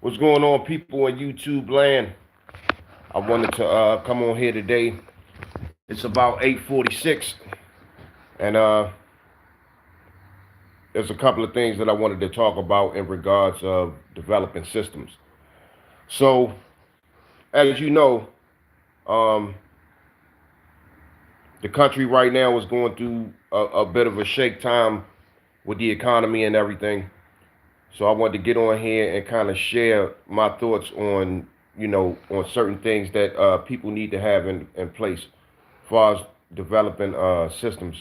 What's going on, people in YouTube land? I wanted to come on here today. It's about 8:46, and there's a couple of things that I wanted to talk about in regards of developing systems. So, as you know, um, the country right now is going through a bit of a shake time with the economy and everything. So I wanted to get on here and kind of share my thoughts on, on certain things that people need to have in place as far as developing systems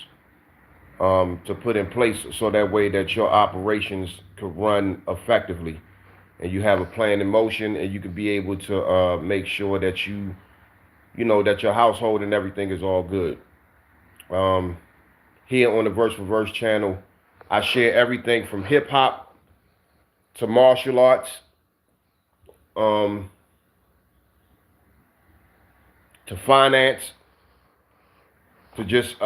to put in place so that way that your operations could run effectively and you have a plan in motion and you can be able to make sure that that your household and everything is all good. Um, Here on the Verse4Verse channel, I share everything from hip hop to martial arts, um, to finance, to just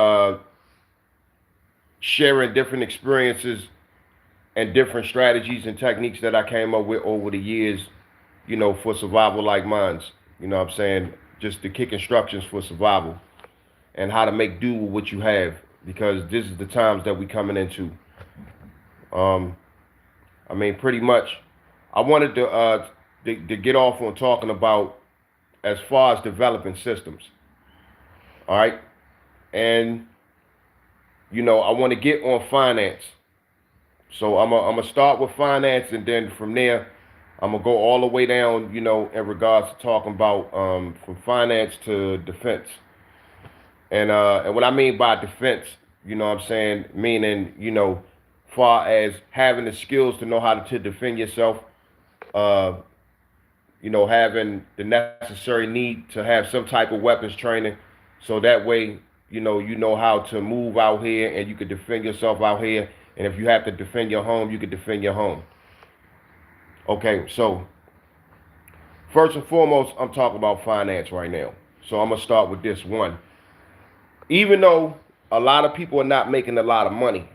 sharing different experiences and different strategies and techniques that I came up with over the years, for survival like mines. You know what I'm saying? Just to kick instructions for survival and how to make do with what you have because this is the times that we coming into. Um, pretty much, I wanted to get off on talking about as far as developing systems. All right, and I want to get on finance. So I'm gonna start with finance, and then from there, I'm gonna go all the way down. In regards to talking about from finance to defense, and what I mean by defense, what I'm saying, meaning far as having the skills to know how to defend yourself, uh, having the necessary need to have some type of weapons training, so that way, you know how to move out here and you can defend yourself out here. And if you have to defend your home, you can defend your home. Okay, so first and foremost, I'm talking about finance right now. So I'm gonna start with this one. Even though a lot of people are not making a lot of money,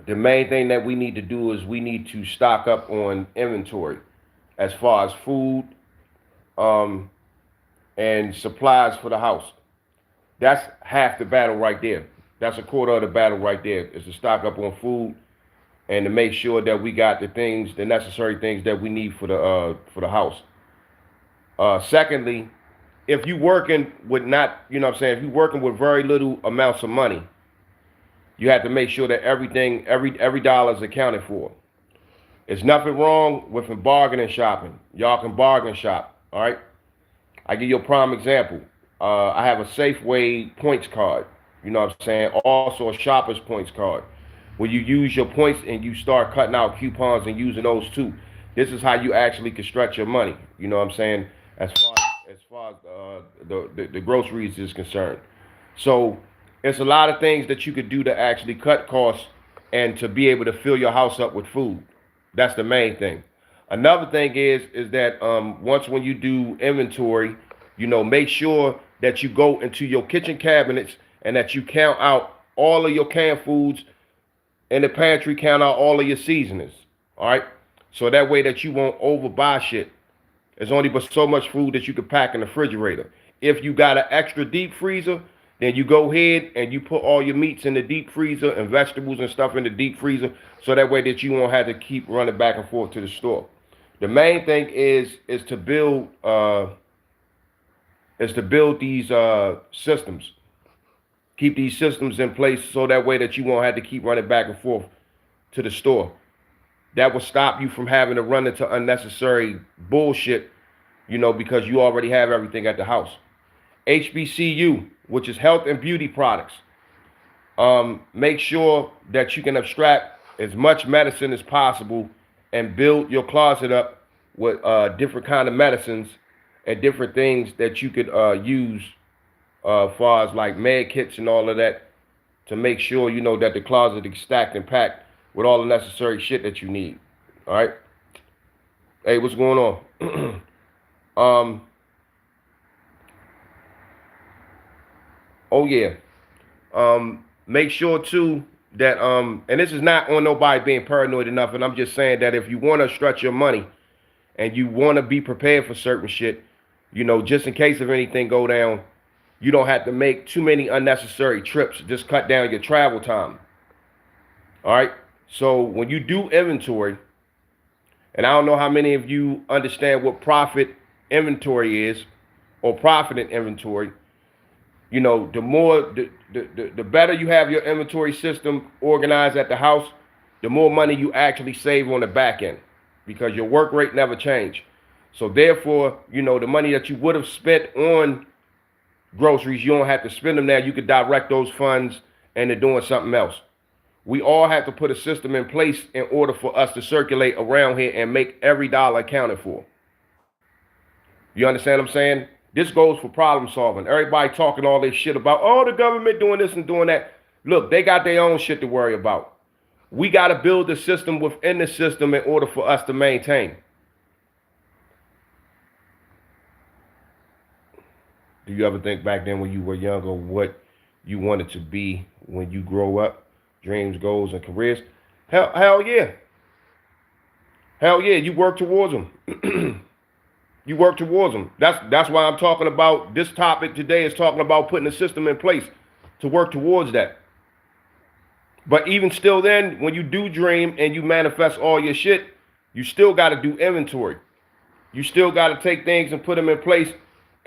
the main thing that we need to do is we need to stock up on inventory as far as food, um, and supplies for the house. That's half the battle right there. That's a quarter of the battle right there, is to stock up on food and to make sure that we got the necessary things that we need for the house. Secondly, if you working with not, if you're working with very little amounts of money, you have to make sure that every dollar is accounted for. There's nothing wrong with bargaining shopping. Y'all can bargain shop, all right? I give you a prime example. I have a Safeway points card. You know what I'm saying? Also a shopper's points card. Where you use your points and you start cutting out coupons and using those too. This is how you actually can stretch your money. You know what I'm saying? As far as the groceries is concerned. So it's a lot of things that you could do to actually cut costs and to be able to fill your house up with food. That's the main thing. Another thing is that once when you do inventory, make sure that you go into your kitchen cabinets and that you count out all of your canned foods in the pantry, count out all of your seasonings. All right. So that way that you won't overbuy shit. There's only but so much food that you can pack in the refrigerator. If you got an extra deep freezer, then you go ahead and you put all your meats in the deep freezer and vegetables and stuff in the deep freezer, so that way that you won't have to keep running back and forth to the store. The main thing is to build these systems. Keep these systems in place so that way that you won't have to keep running back and forth to the store. That will stop you from having to run into unnecessary bullshit, because you already have everything at the house. HBCU, which is health and beauty products. Make sure that you can abstract as much medicine as possible and build your closet up with different kind of medicines and different things that you could use as far as like med kits and all of that, to make sure that the closet is stacked and packed with all the necessary shit that you need. All right. Hey, what's going on? Oh yeah. Make sure too that and this is not on nobody being paranoid enough, and I'm just saying that if you want to stretch your money and you want to be prepared for certain shit, you know, just in case if anything go down, you don't have to make too many unnecessary trips. Just cut down your travel time. All right. So when you do inventory, and I don't know how many of you understand what profit inventory is or profit in inventory. You know, the more the better you have your inventory system organized at the house, the more money you actually save on the back end because your work rate never changed. So therefore, you know, the money that you would have spent on groceries, you don't have to spend them now. You could direct those funds into doing something else. We all have to put a system in place in order for us to circulate around here and make every dollar accounted for. You understand what I'm saying? This goes for problem solving. Everybody talking all this shit about, oh, the government doing this and doing that. Look, they got their own shit to worry about. We got to build the system within the system in order for us to maintain. Do you ever think back then when you were younger what you wanted to be when you grow up? Dreams, goals, and careers? Hell yeah. Hell yeah, you work towards them. You work towards them. That's why I'm talking about this topic today is talking about putting a system in place to work towards that. But even still then, when you do dream and you manifest all your shit, you still got to do inventory. You still got to take things and put them in place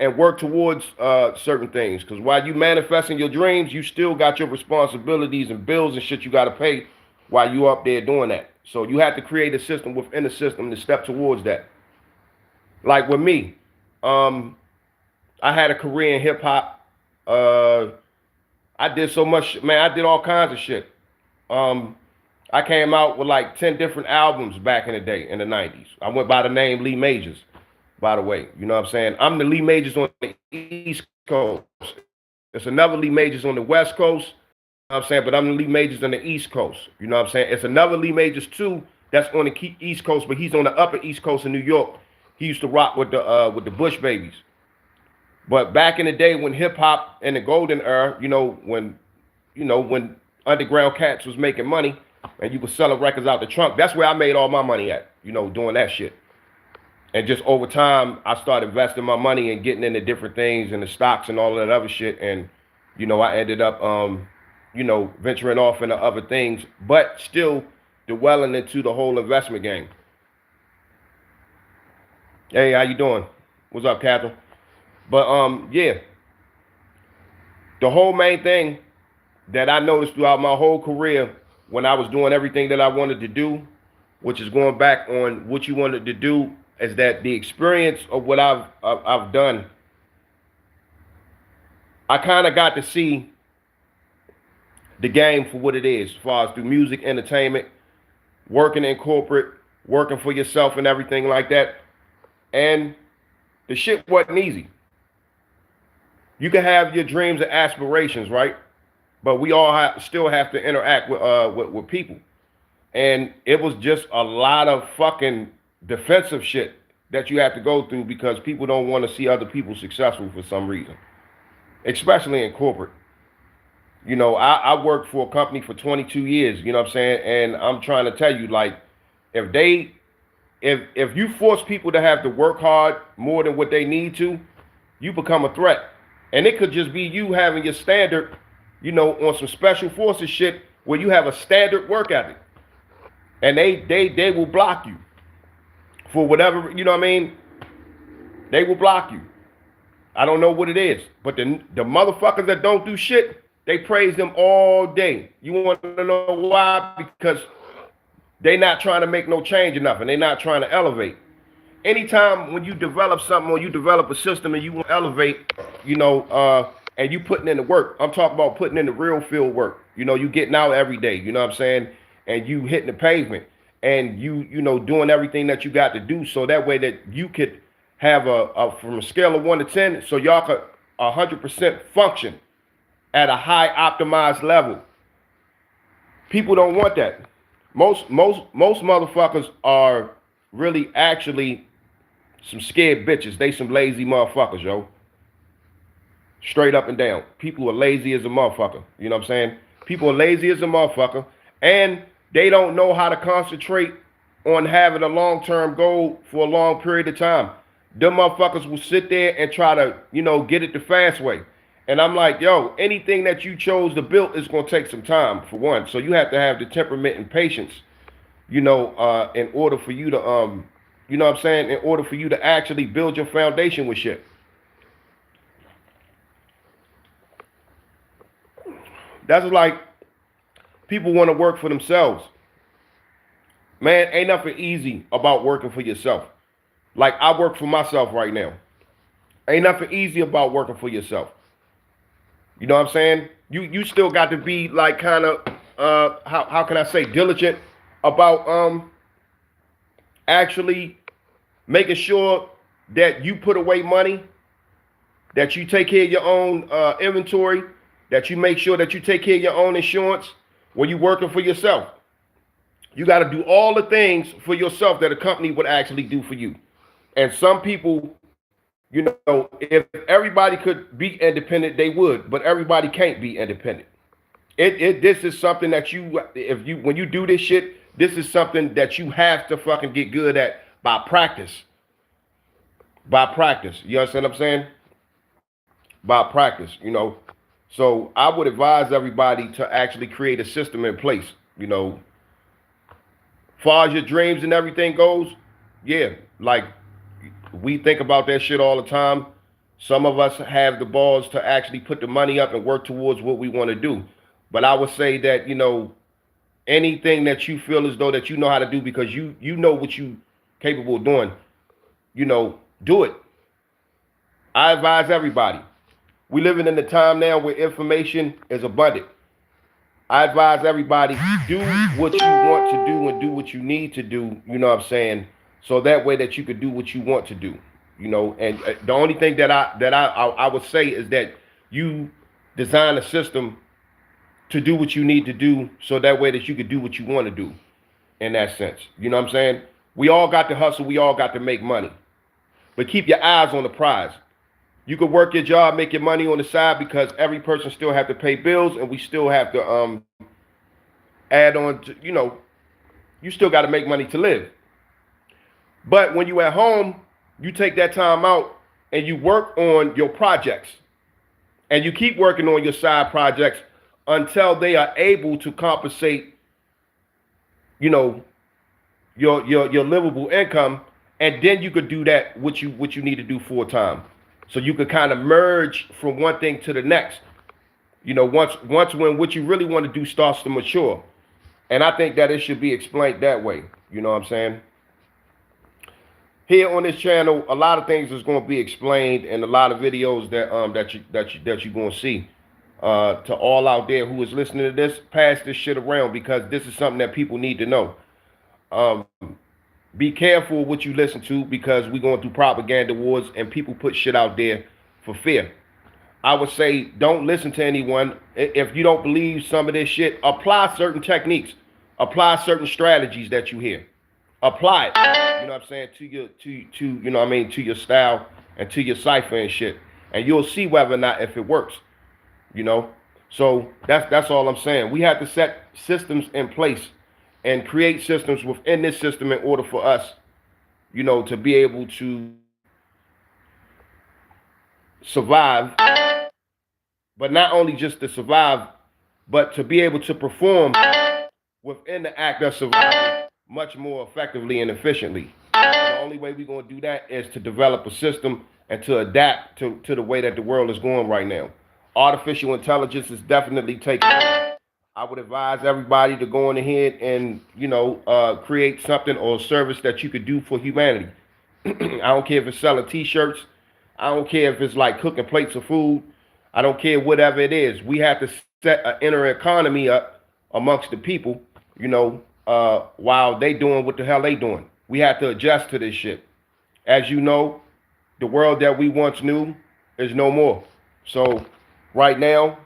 and work towards certain things. Because while you manifesting your dreams, you still got your responsibilities and bills and shit you got to pay while you up there doing that. So you have to create a system within the system to step towards that. Like with me, I had a career in hip hop. I did so much, man. I did all kinds of shit. I came out with like 10 different albums back in the day in the 90s. I went by the name Lee Majors, by the way. You know what I'm saying? I'm the Lee Majors on the East Coast. There's another Lee Majors on the West Coast. You know what I'm saying? But I'm the Lee Majors on the East Coast. You know what I'm saying? It's another Lee Majors too that's on the East Coast, but he's on the upper East Coast in New York. He used to rock with the Bush Babies. But back in the day when hip hop and the golden era, when underground cats was making money and you was selling records out the trunk, that's where I made all my money at, doing that shit. And just over time, I started investing my money and getting into different things and the stocks and all of that other shit. And, I ended up, venturing off into other things, but still dwelling into the whole investment game. Hey, how you doing? What's up, Catherine? But yeah, the whole main thing that I noticed throughout my whole career when I was doing everything that I wanted to do, which is going back on what you wanted to do, is that the experience of what I've done, I kind of got to see the game for what it is, as far as through music, entertainment, working in corporate, working for yourself and everything like that. And the shit wasn't easy. You can have your dreams and aspirations, right? But we all still have to interact with people. And it was just a lot of fucking defensive shit that you have to go through because people don't want to see other people successful for some reason, especially in corporate. I worked for a company for 22 years, you know what I'm saying? And I'm trying to tell you, like, if you force people to have to work hard more than what they need to, you become a threat. And it could just be you having your standard, on some special forces shit where you have a standard work ethic. And they will block you for whatever, you know what I mean? They will block you. I don't know what it is, but the motherfuckers that don't do shit, they praise them all day. You want to know why? Because they're not trying to make no change enough, and they're not trying to elevate. Anytime when you develop something or you develop a system and you want to elevate, and you putting in the work. I'm talking about putting in the real field work. You getting out every day, you know what I'm saying? And you hitting the pavement and you doing everything that you got to do so that way that you could have from a scale of 1 to 10, so y'all could 100% function at a high optimized level. People don't want that. Most motherfuckers are really actually some scared bitches. They some lazy motherfuckers, yo. Straight up and down. People are lazy as a motherfucker. You know what I'm saying? People are lazy as a motherfucker. And they don't know how to concentrate on having a long-term goal for a long period of time. Them motherfuckers will sit there and try to, get it the fast way. And I'm like, yo, anything that you chose to build is going to take some time, for one. So you have to have the temperament and patience, in order for you to, you know what I'm saying, in order for you to actually build your foundation with shit. That's like people want to work for themselves. Man, ain't nothing easy about working for yourself. Like I work for myself right now. Ain't nothing easy about working for yourself. You know what I'm saying? You still got to be like kind of how can I say diligent about actually making sure that you put away money, that you take care of your own inventory, that you make sure that you take care of your own insurance when you're working for yourself. You got to do all the things for yourself that a company would actually do for you. And some people, if everybody could be independent, they would, but everybody can't be independent. This is something that when you do this shit, this is something that you have to fucking get good at by practice. By practice. You understand what I'm saying? By practice, So I would advise everybody to actually create a system in place, far as your dreams and everything goes, yeah, like we think about that shit all the time. Some of us have the balls to actually put the money up and work towards what we want to do. But I would say that, anything that you feel as though that you know how to do because you know what you capable of doing, do it. I advise everybody. We living in a time now where information is abundant. I advise everybody, do what you want to do and do what you need to do, you know what I'm saying? So that way that you could do what you want to do, and the only thing that I would say is that you design a system to do what you need to do so that way that you could do what you want to do in that sense. You know what I'm saying? We all got to hustle, we all got to make money. But keep your eyes on the prize. You could work your job, make your money on the side because every person still have to pay bills and we still have to add on to, you still got to make money to live. But when you at home, you take that time out and you work on your projects and you keep working on your side projects until they are able to compensate, your livable income. And then you could do that what you need to do full time. So you could kind of merge from one thing to the next. Once when what you really want to do starts to mature. And I think that it should be explained that way. You know what I'm saying? Here on this channel, a lot of things is going to be explained and a lot of videos that you're going to see. To all out there who is listening to this, pass this shit around because this is something that people need to know. Be careful what you listen to because we're going through propaganda wars and people put shit out there for fear. I would say don't listen to anyone. If you don't believe some of this shit, apply certain techniques. Apply certain strategies that you hear. Apply it. You know what I'm saying? To your style and to your cipher and shit. And you'll see whether or not if it works. So that's all I'm saying. We have to set systems in place and create systems within this system in order for us, to be able to survive, but not only just to survive, but to be able to perform within the act of survival much more effectively and efficiently. And the only way we're going to do that is to develop a system and to adapt to the way that the world is going right now. Artificial intelligence is definitely taking over. I would advise everybody to go on ahead and, create something or a service that you could do for humanity. I don't care if it's selling t-shirts. I don't care if it's like cooking plates of food. I don't care whatever it is. We have to set an inner economy up amongst the people, while they doing what the hell they doing. We have to adjust to this shit. As you know, the world that we once knew is no more. So right now,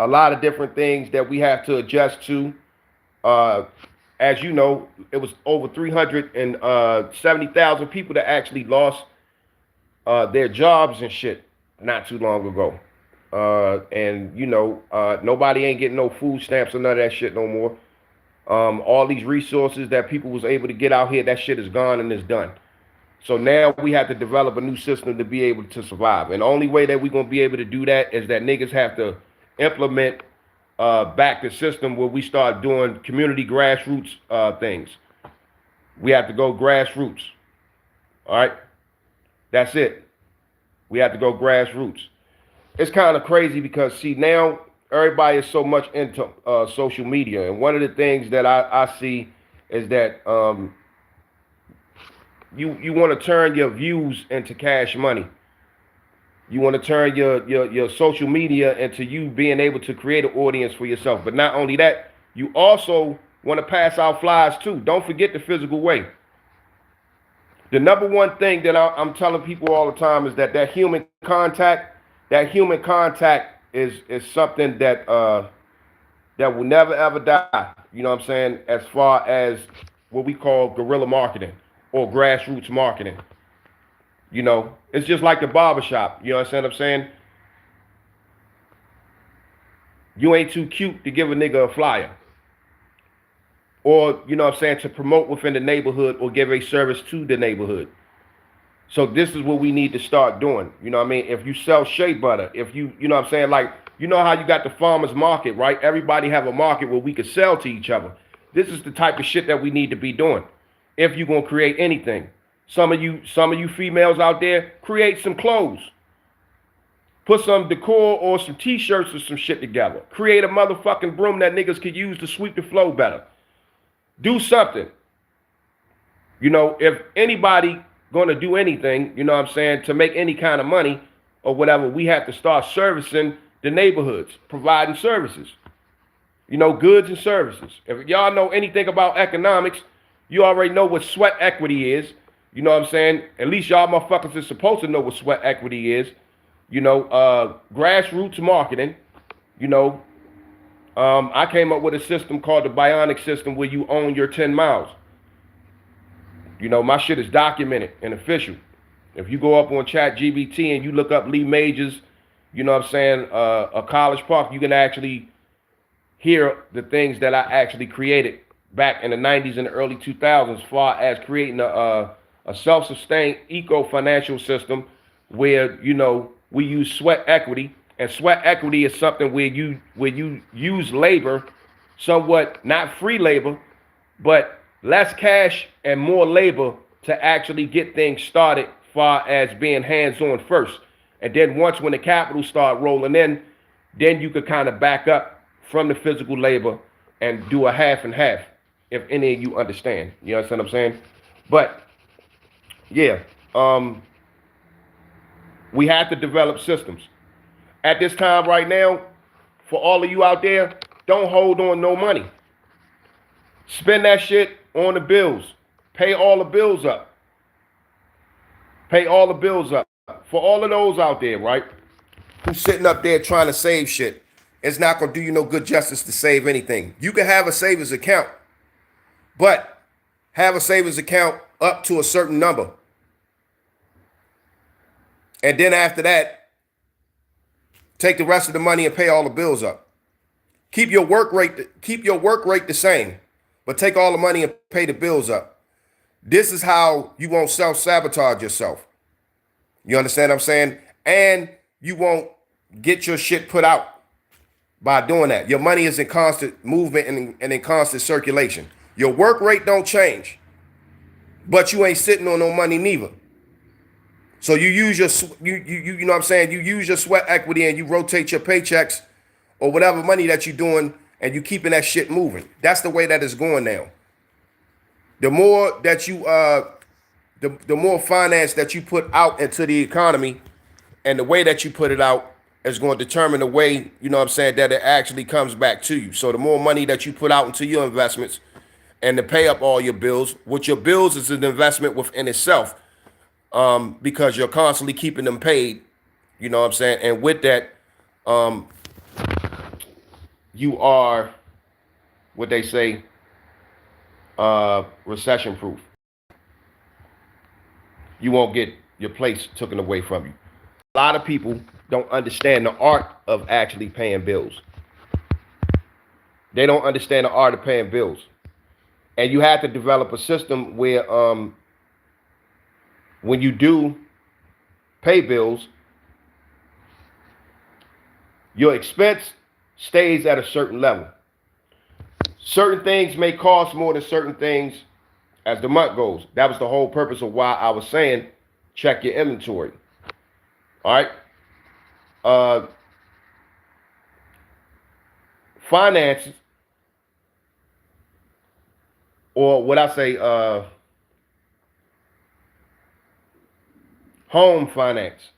a lot of different things that we have to adjust to. As you know, it was over 370,000 people that actually lost their jobs and shit not too long ago. And nobody ain't getting no food stamps or none of that shit no more. All these resources that people was able to get out here, that shit is gone and it's done. So now we have to develop a new system to be able to survive. And the only way that we're going to be able to do that is that niggas have to implement back the system where we start doing community grassroots things. We have to go grassroots. All right? That's it. We have to go grassroots. It's kind of crazy because, see, now everybody is so much into social media. And one of the things that I see is that you want to turn your views into cash money. You want to turn your social media into you being able to create an audience for yourself. But not only that, you also want to pass out flyers too. Don't forget the physical way. The number one thing that I'm telling people all the time is that human contact is something that will never ever die. You know what I'm saying? As far as what we call guerrilla marketing or grassroots marketing. You know, it's just like the barbershop. You understand what I'm saying? You ain't too cute to give a nigga a flyer. Or, you know what I'm saying, to promote within the neighborhood or give a service to the neighborhood. So this is what we need to start doing. You know what I mean? If you sell shea butter, if you know what I'm saying, like, you know how you got the farmer's market, right? Everybody have a market where we could sell to each other. This is the type of shit that we need to be doing. If you're going to create anything. Some of you females out there, create some clothes. Put some decor or some t-shirts or some shit together. Create a motherfucking broom that niggas could use to sweep the floor better. Do something. You know, if anybody gonna do anything, you know what I'm saying, to make any kind of money or whatever, we have to start servicing the neighborhoods, providing services. You know, goods and services. If y'all know anything about economics, you already know what sweat equity is. You know what I'm saying? At least y'all motherfuckers are supposed to know what sweat equity is. You know, grassroots marketing. You know, I came up with a system called the Bionic system where you own your 10 miles. You know, my shit is documented and official. If you go up on ChatGPT and you look up Lee Majors, you know what I'm saying, a College Park, you can actually hear the things that I actually created back in the 90s and the early 2000s as far as creating a self-sustained eco-financial system where, you know, we use sweat equity. And sweat equity is something where you use labor, somewhat not free labor, but less cash and more labor to actually get things started, far as being hands-on first. And then once when the capital start rolling in, then you could kind of back up from the physical labor and do a half and half, if any of you understand. You understand what I'm saying? But yeah, we have to develop systems. At this time right now, for all of you out there, don't hold on no money. Spend that shit on the bills. Pay all the bills up. Pay all the bills up. For all of those out there, right, who's sitting up there trying to save shit, it's not going to do you no good justice to save anything. You can have a savings account, but have a savings account up to a certain number. And then after that, take the rest of the money and pay all the bills up. Keep your work rate the same, but take all the money and pay the bills up. This is how you won't self-sabotage yourself. You understand what I'm saying? And you won't get your shit put out by doing that. Your money is in constant movement and in constant circulation. Your work rate don't change, but you ain't sitting on no money neither. So you use your, you know what I'm saying? You use your sweat equity and you rotate your paychecks or whatever money that you're doing and you keeping that shit moving. That's the way that it's going now. The more that you, the more finance that you put out into the economy and the way that you put it out is going to determine the way, you know what I'm saying, that it actually comes back to you. So the more money that you put out into your investments and to pay up all your bills, what your bills is an investment within itself. Because you're constantly keeping them paid, you know what I'm saying? And with that, you are, what they say, recession proof. You won't get your place taken away from you. A lot of people don't understand the art of actually paying bills. They don't understand the art of paying bills. And you have to develop a system where when you do pay bills, your expense stays at a certain level. Certain things may cost more than certain things as the month goes. That was the whole purpose of why I was saying check your inventory. All right. Finances, or what I say, home finance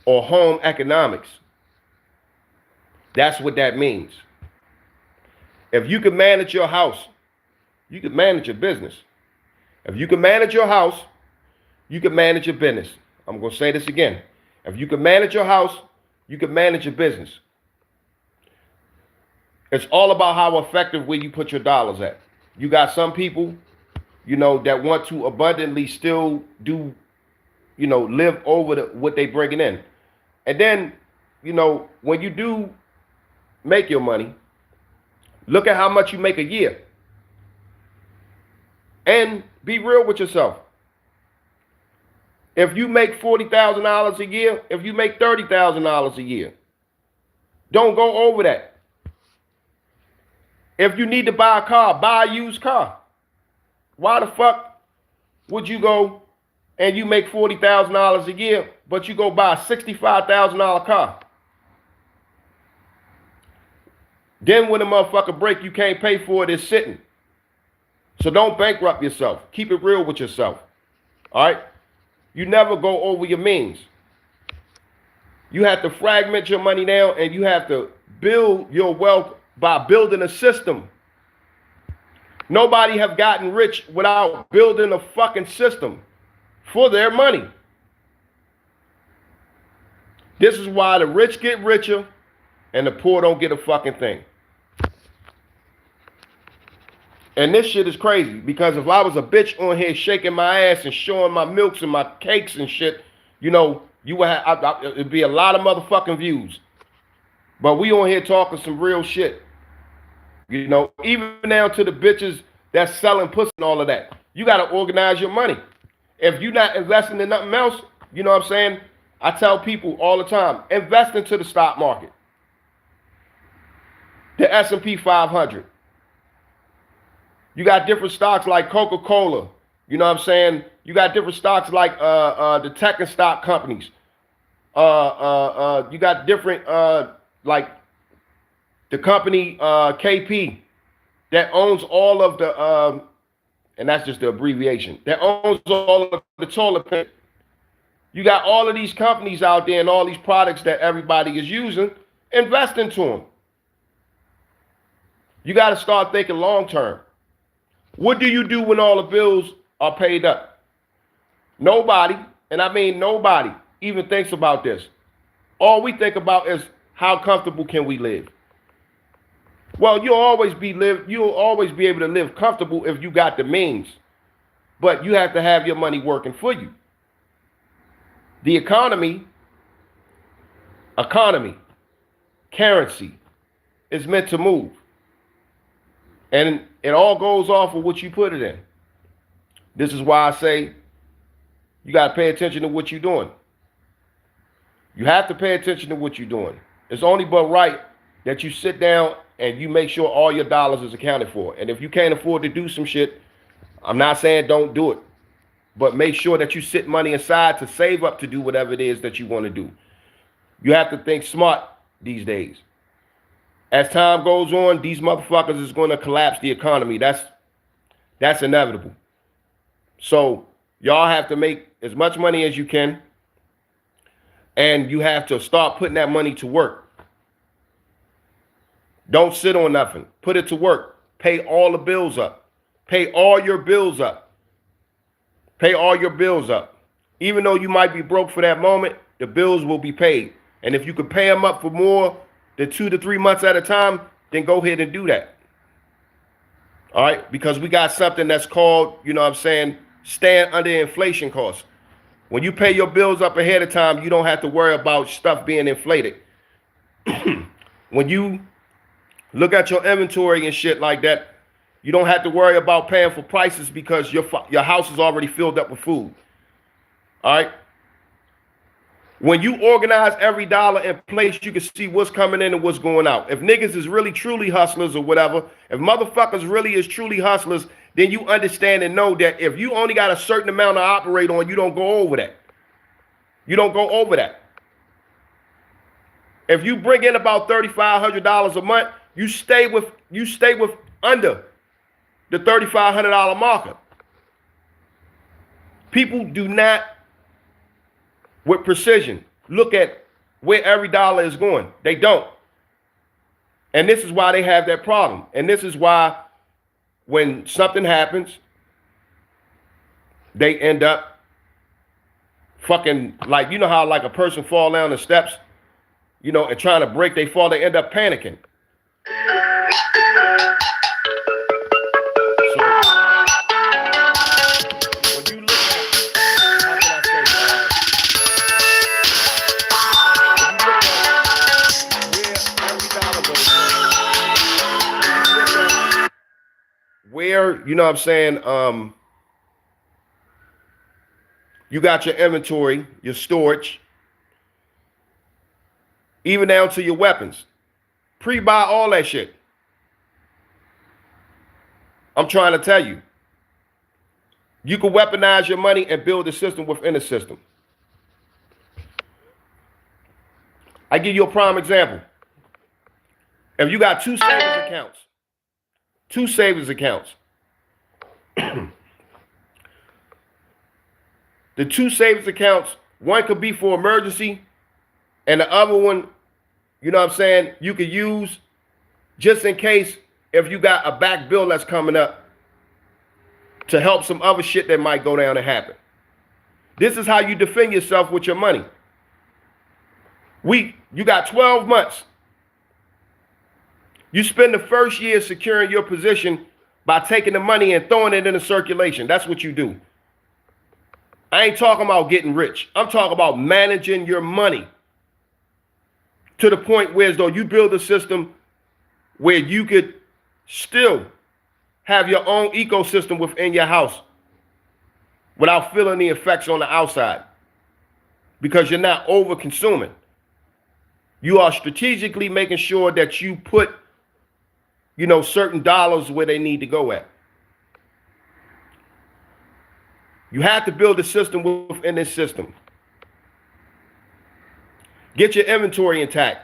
or home economics. That's what that means. If you can manage your house, you can manage your business. If you can manage your house, you can manage your business. I'm going to say this again. If you can manage your house, you can manage your business. It's all about how effective where you put your dollars at. You got some people, that want to abundantly still do, live over what they bringing in. And then, when you do make your money, look at how much you make a year. And be real with yourself. If you make $40,000 a year, if you make $30,000 a year, don't go over that. If you need to buy a car, buy a used car. Why the fuck would you go and you make $40,000 a year, but you go buy a $65,000 car? Then when the motherfucker break, you can't pay for it, it's sitting. So don't bankrupt yourself. Keep it real with yourself. All right? You never go over your means. You have to fragment your money down, and you have to build your wealth by building a system. Nobody have gotten rich without building a fucking system for their money. This is why the rich get richer and the poor don't get a fucking thing. And this shit is crazy, because if I was a bitch on here shaking my ass and showing my milks and my cakes and shit, you would have, it'd be a lot of motherfucking views. But we on here talking some real shit. Even down to the bitches that's selling pussy and all of that. You got to organize your money. If you're not investing in nothing else, you know what I'm saying? I tell people all the time, invest into the stock market. The S&P 500. You got different stocks like Coca-Cola. You know what I'm saying? You got different stocks like the tech and stock companies. You got different like the company KP that owns all of the and that's just the abbreviation, that owns all of the toilet paper. You got all of these companies out there and all these products that everybody is using. Invest into them. You got to start thinking long term. What do you do when all the bills are paid up? Nobody, and I mean nobody, even thinks about this. All we think about is how comfortable can we live? Well, you'll always be able to live comfortable if you got the means. But you have to have your money working for you. The economy, currency is meant to move. And it all goes off of what you put it in. This is why I say you got to pay attention to what you're doing. You have to pay attention to what you're doing. It's only but right that you sit down and you make sure all your dollars is accounted for. And if you can't afford to do some shit, I'm not saying don't do it, but make sure that you sit money aside to save up to do whatever it is that you want to do. You have to think smart these days. As time goes on, these motherfuckers is going to collapse the economy. That's inevitable. So y'all have to make as much money as you can, and you have to start putting that money to work. Don't sit on nothing. Put it to work. Pay all the bills up. Pay all your bills up. Pay all your bills up. Even though you might be broke for that moment, the bills will be paid. And if you can pay them up for more than 2 to 3 months at a time, then go ahead and do that. All right? Because we got something that's called, stand under inflation costs. When you pay your bills up ahead of time, you don't have to worry about stuff being inflated. When you look at your inventory and shit like that, You don't have to worry about paying for prices because your house is already filled up with food. All right. When you organize every dollar in place, you can see what's coming in and what's going out. If niggas is really truly hustlers or whatever, if motherfuckers really is truly hustlers, then you understand and know that if you only got a certain amount to operate on, you don't go over that. You don't go over that. If you bring in about $3,500 a month, you stay with under the $3,500 marker. People do not, with precision, look at where every dollar is going. They don't. And this is why they have that problem. And this is why when something happens, they end up fucking, like, you know how like a person fall down the steps, you know, and trying to break, they fall, they end up panicking. Where, you know what I'm saying, you got your inventory, your storage, even down to your weapons. Pre-buy all that shit. I'm trying to tell you. You can weaponize your money and build a system within a system. I give you a prime example. If you got two savings accounts, the two savings accounts, one could be for emergency, and the other one, you know what I'm saying, you could use just in case if you got a back bill that's coming up to help some other shit that might go down and happen. This is how you defend yourself with your money. You got 12 months. You spend the first year securing your position by taking the money and throwing it into circulation. That's what you do. I ain't talking about getting rich. I'm talking about managing your money to the point where as though you build a system where you could still have your own ecosystem within your house without feeling the effects on the outside, because you're not over consuming. You are strategically making sure that you put, you know, certain dollars where they need to go at. You have to build a system within this system. Get your inventory intact.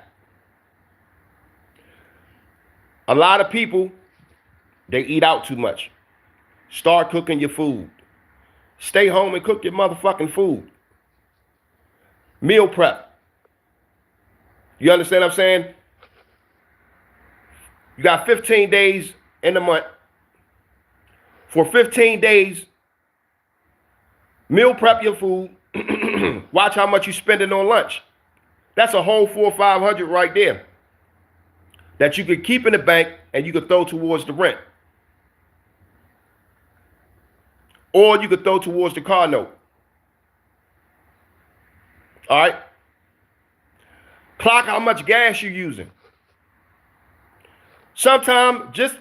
A lot of people, they eat out too much. Start cooking your food. Stay home and cook your motherfucking food. Meal prep. You understand what I'm saying? You got 15 days in the month. For 15 days, meal prep your food. Watch how much you're spending on lunch. That's a whole $400 or $500 right there that you could keep in the bank and you could throw towards the rent. Or you could throw towards the car note. All right? Clock how much gas you're using. Sometimes just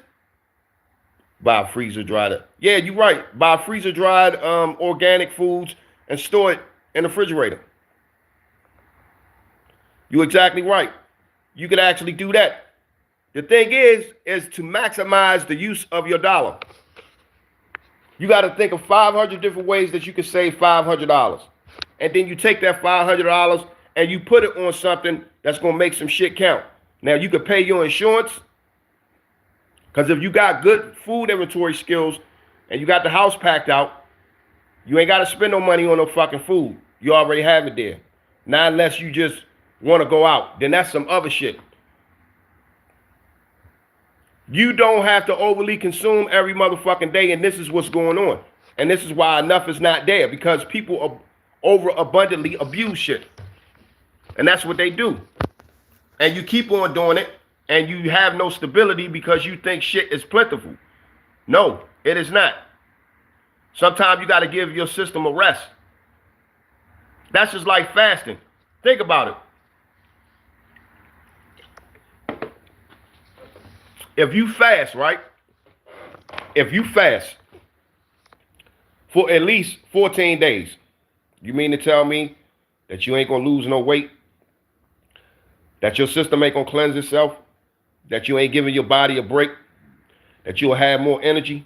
buy freezer dried. Yeah, you're right. Buy freezer dried organic foods and store it in the refrigerator. You're exactly right. You could actually do that. The thing is to maximize the use of your dollar. You got to think of 500 different ways that you can save $500. And then you take that $500 and you put it on something that's going to make some shit count. Now, you could pay your insurance, because if you got good food inventory skills and you got the house packed out, you ain't got to spend no money on no fucking food. You already have it there. Not unless you just want to go out. Then that's some other shit. You don't have to overly consume every motherfucking day, and this is what's going on. And this is why enough is not there, because people overabundantly abuse shit. And that's what they do. And you keep on doing it, and you have no stability because you think shit is plentiful. No, it is not. Sometimes you got to give your system a rest. That's just like fasting. Think about it. If you fast, right? If you fast for at least 14 days, you mean to tell me that you ain't gonna lose no weight? That your system ain't gonna cleanse itself? That you ain't giving your body a break? That you'll have more energy?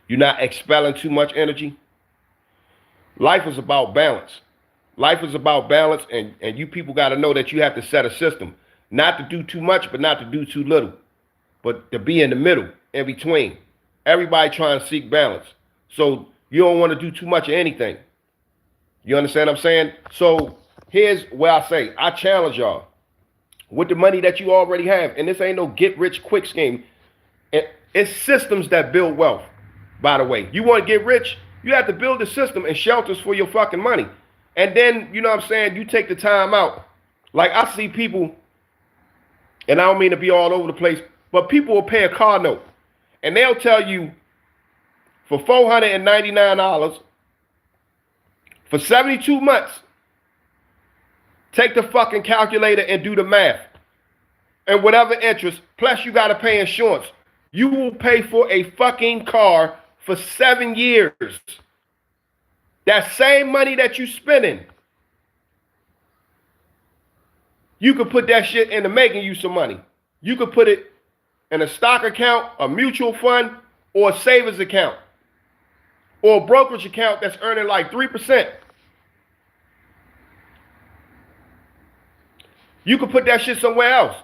You're not expelling too much energy? Life is about balance. Life is about balance, and you people got to know that you have to set a system. Not to do too much, but not to do too little. But to be in the middle, in between. Everybody trying to seek balance. So you don't want to do too much of anything. You understand what I'm saying? So here's where I say, I challenge y'all. With the money that you already have, and this ain't no get-rich-quick scheme. It's systems that build wealth, by the way. You want to get rich? You have to build a system and shelters for your fucking money. And then, you know what I'm saying, you take the time out. Like, I see people, and I don't mean to be all over the place, but people will pay a car note. And they'll tell you, for $499, for 72 months, take the fucking calculator and do the math. And whatever interest, plus you got to pay insurance. You will pay for a fucking car for 7 years. That same money that you spending, you could put that shit into making you some money. You could put it in a stock account, a mutual fund, or a savings account, or a brokerage account that's earning like 3%. You could put that shit somewhere else.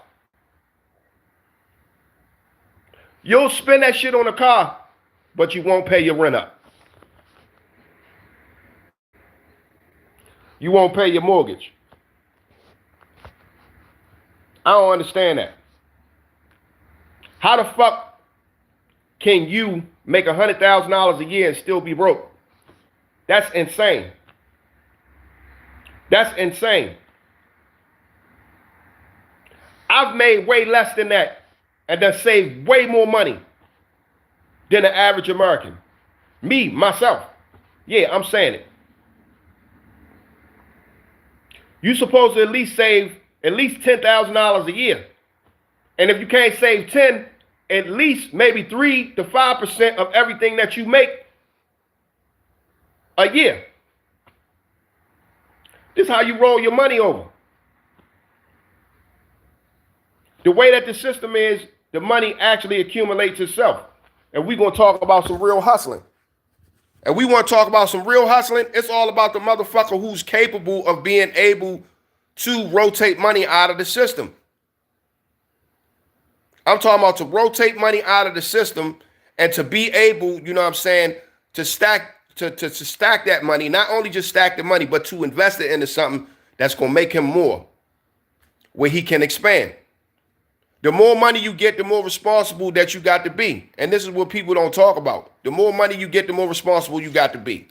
You'll spend that shit on a car, but you won't pay your rent up. You won't pay your mortgage. I don't understand that. How the fuck can you make $100,000 a year and still be broke? That's insane. That's insane. I've made way less than that and done saved way more money than the average American. Me, myself. Yeah, I'm saying it. You're supposed to at least save at least $10,000 a year. And if you can't save 10, at least maybe 3 to 5% of everything that you make a year. This is how you roll your money over. The way that the system is, the money actually accumulates itself. And we're going to talk about some real hustling. And we want to talk about some real hustling. It's all about the motherfucker who's capable of being able to rotate money out of the system. I'm talking about to rotate money out of the system and to be able, you know what I'm saying, to stack to stack that money, not only just stack the money, but to invest it into something that's going to make him more, where he can expand. The more money you get, the more responsible that you got to be. And this is what people don't talk about. The more money you get, the more responsible you got to be.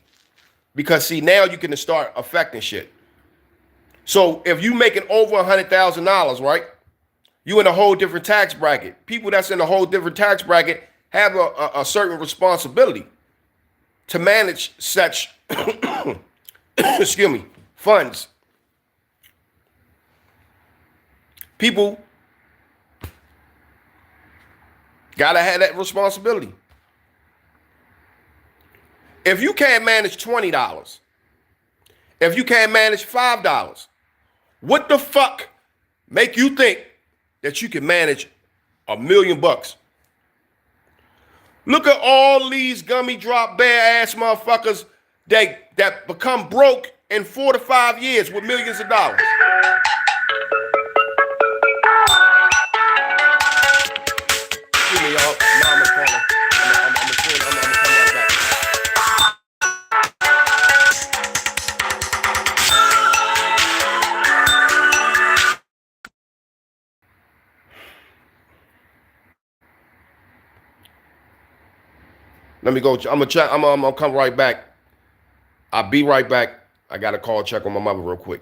Because see, now you can start affecting shit. So if you making over $100,000, right? You in a whole different tax bracket. People that's in a whole different tax bracket have a certain responsibility to manage such, excuse me, funds. People gotta have that responsibility. If you can't manage $20, if you can't manage $5, what the fuck make you think that you can manage $1 million? Look at all these gummy drop bare ass motherfuckers that become broke in 4 to 5 years with millions of dollars. Excuse me, y'all. Mama calling. I'm coming right back. Let me go. I'm gonna come right back. I'll be right back. I got a call check on my mother real quick.